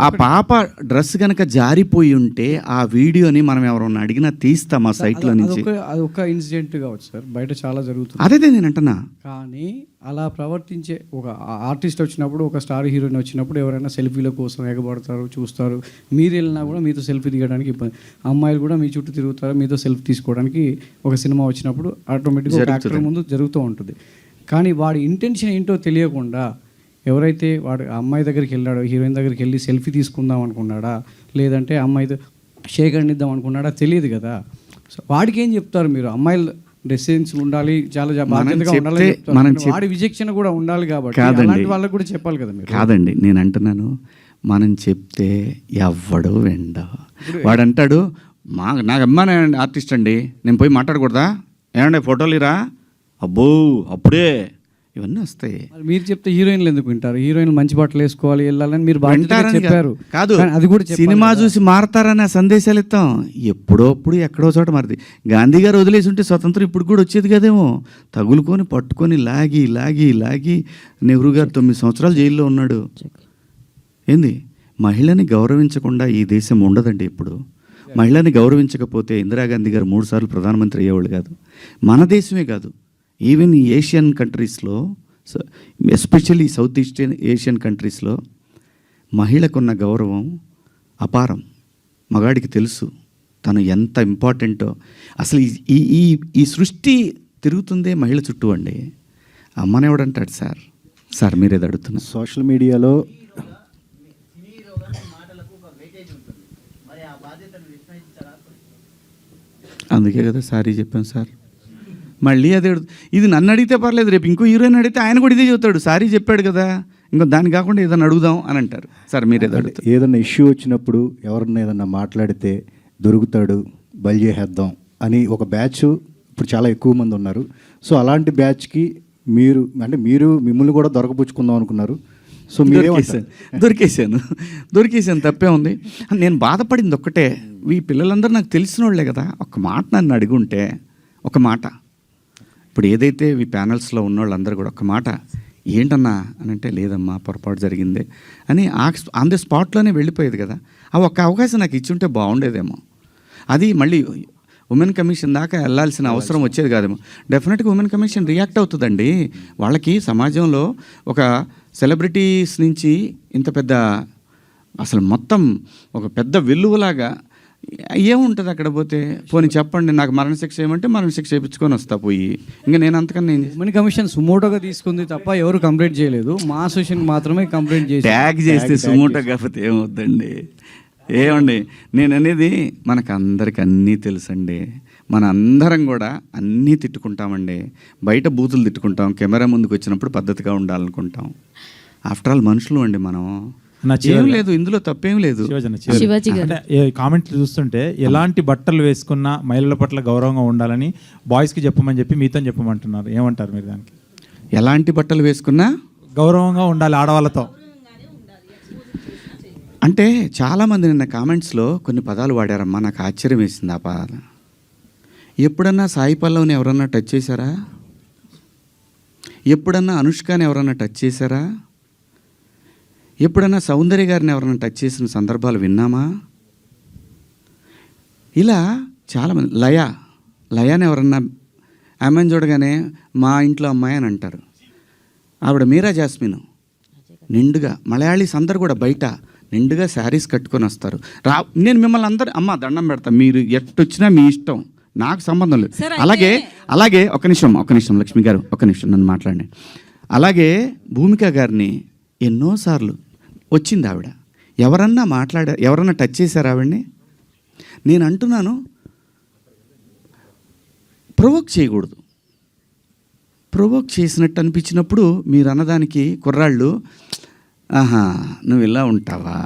ఆ పాప డ్రెస్ కనుక జారిపోయి ఉంటే ఆ వీడియోని మనం ఎవరన్నా అడిగినా తీస్తాం ఆ సైట్లో నుంచి. అది ఒక ఇన్సిడెంట్ కావచ్చు సార్, బయట చాలా జరుగుతుంది. అదే నేను అంటున్నా. కానీ అలా ప్రవర్తించే ఒక ఆర్టిస్ట్ వచ్చినప్పుడు, ఒక స్టార్ హీరోయిన్ వచ్చినప్పుడు ఎవరైనా సెల్ఫీల కోసం ఎగబడతారు, చూస్తారు. మీరు వెళ్ళినా కూడా మీతో సెల్ఫీ దిగడానికి ఇబ్బంది. అమ్మాయిలు కూడా మీ చుట్టూ తిరుగుతారు, మీతో సెల్ఫీ తీసుకోవడానికి. ఒక సినిమా వచ్చినప్పుడు ఆటోమేటిక్గా యాక్టర్ ముందు జరుగుతూ ఉంటుంది. కానీ వాడి ఇంటెన్షన్ ఏంటో తెలియకుండా ఎవరైతే వాడు అమ్మాయి దగ్గరికి వెళ్ళాడో, హీరోయిన్ దగ్గరికి వెళ్ళి సెల్ఫీ తీసుకుందాం అనుకున్నాడా, లేదంటే అమ్మాయితో షేక్ హ్యాండ్ ఇద్దాం అనుకున్నాడా తెలియదు కదా. సో వాడికి ఏం చెప్తారు మీరు? అమ్మాయిలు డ్రెస్సింగ్స్ ఉండాలి, చాలా బాధ్యతగా ఉండాలి, వాడి విచక్షణ కూడా ఉండాలి కాబట్టి అలాంటి వాళ్ళకి కూడా చెప్పాలి కదా మీరు. కాదండి, నేను అంటున్నాను, మనం చెప్తే ఎవ్వడు వెండ. వాడు అంటాడు, నాకు అమ్మాయి ఆర్టిస్ట్ అండి, నేను పోయి మాట్లాడకూడదా, ఏమంటే ఫోటోలు ఇరా, అబ్బో అప్పుడే ఇవన్నీ వస్తాయి. మీరు చెప్తే హీరోయిన్లు ఎందుకు వింటారు? హీరోయిన్లు మంచి బట్టలు వేసుకోవాలి, వెళ్ళాలని మీరు చెప్పారు. కాదు, అది కూడా సినిమా చూసి మారతారనే సందేశాలు ఇస్తాం. ఎప్పుడోప్పుడు ఎక్కడో చోట మారుతుంది. గాంధీ గారు వదిలేసి ఉంటే స్వతంత్రం ఇప్పుడు కూడా వచ్చేది కదేమో. తగులుకొని పట్టుకొని లాగి లాగి లాగి నెహ్రూ గారు 9 సంవత్సరాలు జైల్లో ఉన్నాడు. ఏంది, మహిళని గౌరవించకుండా ఈ దేశం ఉండదండి. ఇప్పుడు మహిళని గౌరవించకపోతే ఇందిరాగాంధీ గారు 3 సార్లు ప్రధానమంత్రి అయ్యేవాళ్ళు కాదు. మన దేశమే కాదు, ఈవెన్ ఈ ఏషియన్ కంట్రీస్లో, ఎస్పెషల్లీ సౌత్ ఈస్ట్ ఏషియన్ కంట్రీస్లో మహిళకున్న గౌరవం అపారం. మగాడికి తెలుసు తను ఎంత ఇంపార్టెంటో. అసలు ఈ ఈ ఈ సృష్టి తిరుగుతుందే మహిళ చుట్టూ అండి. అమ్మనేవాడంటాడు సార్ మీరేది అడుగుతున్నారు. సోషల్ మీడియాలో అందుకే కదా సారీ చెప్పాను సార్. మళ్ళీ అదే ఇది నన్ను అడిగితే పర్లేదు, రేపు ఇంకో హీరోయిన్ అడిగితే ఆయన కూడా ఇదే చెబుతాడు, సారీ చెప్పాడు కదా, ఇంకో దాన్ని కాకుండా ఏదైనా అడుగుదాం అని అంటారు. సార్ మీరు ఏదైనా ఇష్యూ వచ్చినప్పుడు ఎవరన్నా ఏదన్నా మాట్లాడితే దొరుకుతాడు, బలి చేసేద్దాం అని ఒక బ్యాచ్ ఇప్పుడు చాలా ఎక్కువ మంది ఉన్నారు. సో అలాంటి బ్యాచ్కి మిమ్మల్ని కూడా దొరకపుచ్చుకుందాం అనుకున్నారు. సో దొరికేసాను తప్పే ఉంది. నేను బాధపడింది ఒక్కటే, ఈ పిల్లలందరూ నాకు తెలిసిన వాళ్ళే కదా. ఒక మాట నన్ను అడుగుంటే, ఒక మాట, ఇప్పుడు ఏదైతే ఈ ప్యానల్స్లో ఉన్న వాళ్ళందరూ కూడా ఒక మాట ఏంటన్నా అని అంటే, లేదమ్మా పొరపాటు జరిగింది అని ఆన్ ది స్పాట్లోనే వెళ్ళిపోయేది కదా. ఆ ఒక్క అవకాశం నాకు ఇచ్చుంటే బాగుండేదేమో. అది మళ్ళీ ఉమెన్ కమిషన్ దాకా వెళ్ళాల్సిన అవసరం వచ్చేది కాదేమో. డెఫినెట్గా ఉమెన్ కమిషన్ రియాక్ట్ అవుతుందండి. వాళ్ళకి సమాజంలో ఒక సెలబ్రిటీస్ నుంచి ఇంత పెద్ద అసలు మొత్తం ఒక పెద్ద వెల్లువలాగా ఏముంటుంది అక్కడ పోతే. పోనీ చెప్పండి, నాకు మరణశిక్ష ఏమంటే మరణశిక్ష చేయించుకొని వస్తా పోయి. ఇంకా నేను అంతకన్నా ఉమెన్ కమిషన్ సుమోటోగా తీసుకుంది తప్ప ఎవరు కంప్లైంట్ చేయలేదు. మా అసోసియేషన్ మాత్రమే కంప్లైంట్ చేసి ట్యాగ్ చేస్తే సుమోటో కాకపోతే ఏమవుద్దండి. ఏమండి నేను అనేది, మనకు అందరికి అన్నీ తెలుసండి. మన అందరం కూడా అన్నీ తిట్టుకుంటామండి. బయట బూతులు తిట్టుకుంటాం, కెమెరా ముందుకు వచ్చినప్పుడు పద్ధతిగా ఉండాలనుకుంటాం. ఆఫ్టర్ ఆల్ మనుషులు అండి మనం. ఏం లేదు ఇందులో, తప్పేం లేదు. కామెంట్లు చూస్తుంటే ఎలాంటి బట్టలు వేసుకున్నా మహిళల పట్ల గౌరవంగా ఉండాలని బాయ్స్కి చెప్పమని చెప్పి మీతో చెప్పమంటున్నారు. ఏమంటారు మీరు దానికి? ఎలాంటి బట్టలు వేసుకున్నా గౌరవంగా ఉండాలి ఆడవాళ్ళతో అంటే చాలామంది నిన్న కామెంట్స్లో కొన్ని పదాలు వాడారమ్మా, నాకు ఆశ్చర్యం వేసింది ఆ పదాలు. ఎప్పుడన్నా సాయి పల్లవిని ఎవరన్నా టచ్ చేశారా? ఎప్పుడన్నా అనుష్కని ఎవరన్నా టచ్ చేశారా? ఎప్పుడన్నా సౌందర్య గారిని ఎవరన్నా టచ్ చేసిన సందర్భాలు విన్నామా? ఇలా చాలామంది, లయాని ఎవరన్నా ఆమెను చూడగానే మా ఇంట్లో అమ్మాయి అని అంటారు. ఆవిడ మీరా జాస్మిన్ నిండుగా మలయాళీస్ అందరు కూడా బయట నిండుగా శారీస్ కట్టుకొని వస్తారు. నేను మిమ్మల్ని అందరు అమ్మ దండం పెడతా, మీరు ఎట్టొచ్చినా మీ ఇష్టం, నాకు సంబంధం లేదు. సరే, అలాగే ఒక నిమిషం లక్ష్మి గారు, ఒక నిమిషం నన్ను మాట్లాడండి. అలాగే భూమిక గారిని ఎన్నోసార్లు వచ్చింది ఆవిడ, ఎవరన్నా టచ్ చేశారు ఆవిడ్ని? నేను అంటున్నాను, ప్రొవోక్ చేయకూడదు. ప్రొవోక్ చేసినట్టు అనిపించినప్పుడు మీరు అన్నదానికి కుర్రాళ్ళు, ఆహా నువ్వు ఇలా ఉంటావా,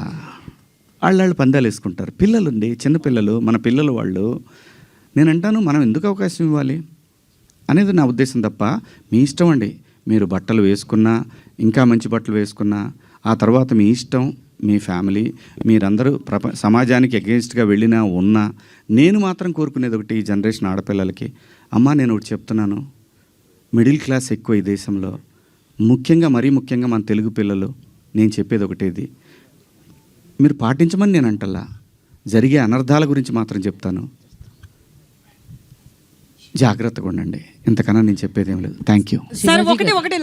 వాళ్ళు పందాలు వేసుకుంటారు. పిల్లలుండి చిన్నపిల్లలు, మన పిల్లలు వాళ్ళు. నేను అంటాను, మనం ఎందుకు అవకాశం ఇవ్వాలి అనేది నా ఉద్దేశం తప్ప, మీ ఇష్టం అండి. మీరు బట్టలు వేసుకున్నా, ఇంకా మంచి బట్టలు వేసుకున్నా, ఆ తర్వాత మీ ఇష్టం, మీ ఫ్యామిలీ, మీరందరూ సమాజానికి అగెన్స్ట్గా వెళ్ళినా ఉన్నా, నేను మాత్రం కోరుకునేది ఒకటి, ఈ జనరేషన్ ఆడపిల్లలకి, అమ్మా నేను ఒకటి చెప్తున్నాను, మిడిల్ క్లాస్ ఎక్కువ ఈ దేశంలో, మరీ ముఖ్యంగా మన తెలుగు పిల్లలు. నేను చెప్పేది ఒకటేది, మీరు పాటించమని నేను అంటల్లా, జరిగే అనర్థాల గురించి మాత్రం చెప్తాను. జాగ్రత్తగా ఉండండి, ఇంతకన్నా నేను చెప్పేది ఏం లేదు. Thank you. సార్ ఒకటి